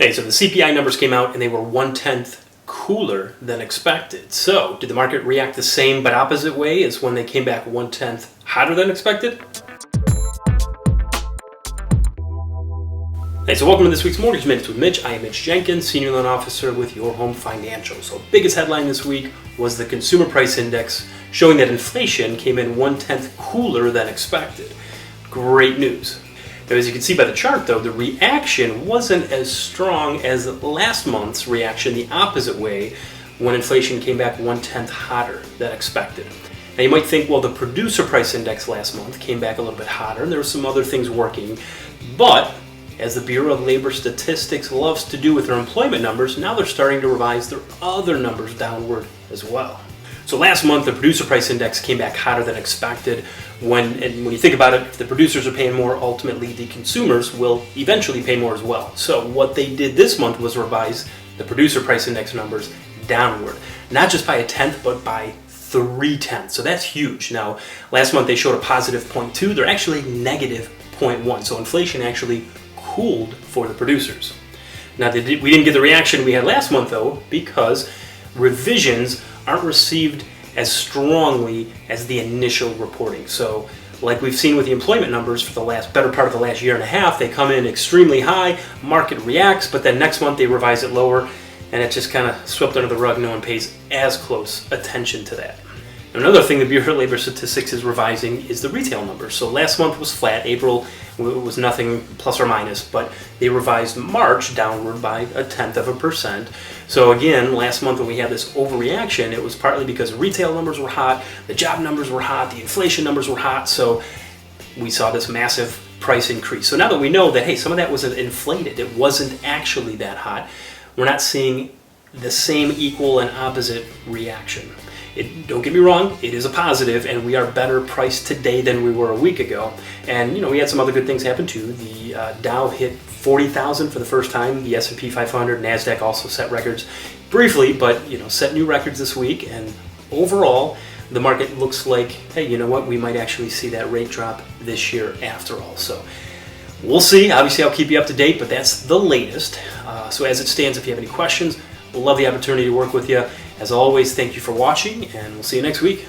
Okay, so the CPI numbers came out and they were 1/10 cooler than expected. So, did the market react the same but opposite way as when they came back 1/10 hotter than expected? Hey, so welcome to this week's Mortgage Minutes with Mitch. I am Mitch Jenkins, Senior Loan Officer with Your Home Financial. So, biggest headline this week was the Consumer Price Index showing that inflation came in 1/10 cooler than expected. Great news. Now, as you can see by the chart, though, the reaction wasn't as strong as last month's reaction the opposite way when inflation came back 1/10 hotter than expected. Now, you might think, well, the Producer Price Index last month came back a little bit hotter, and there were some other things working, but as the Bureau of Labor Statistics loves to do with their employment numbers, now they're starting to revise their other numbers downward as well. So last month, the Producer Price Index came back hotter than expected. When you think about it, if the producers are paying more, ultimately the consumers will eventually pay more as well. So what they did this month was revise the Producer Price Index numbers downward, not just by 1/10, but by 3/10. So that's huge. Now, last month they showed a positive 0.2. They're actually negative 0.1. So inflation actually cooled for the producers. Now, we didn't get the reaction we had last month, though, because revisions aren't received as strongly as the initial reporting. So, like we've seen with the employment numbers for the better part of the last year and a half, they come in extremely high, market reacts, but then next month they revise it lower, and it just kind of swept under the rug. No one pays as close attention to that. Another thing the Bureau of Labor Statistics is revising is the retail numbers. So last month was flat. April was nothing plus or minus, but they revised March downward by 0.1%. So again, last month when we had this overreaction, it was partly because retail numbers were hot, the job numbers were hot, the inflation numbers were hot, so we saw this massive price increase. So now that we know that, hey, some of that was inflated, it wasn't actually that hot, we're not seeing the same equal and opposite reaction. Don't get me wrong, it is a positive, and we are better priced today than we were a week ago. And we had some other good things happen too. The Dow hit 40,000 for the first time. The S&P 500, NASDAQ also set records briefly, but set new records this week. And overall, the market looks like, hey, you know what? We might actually see that rate drop this year after all. So we'll see. Obviously, I'll keep you up to date, but that's the latest. So as it stands, if you have any questions, we'll love the opportunity to work with you. As always, thank you for watching, and we'll see you next week.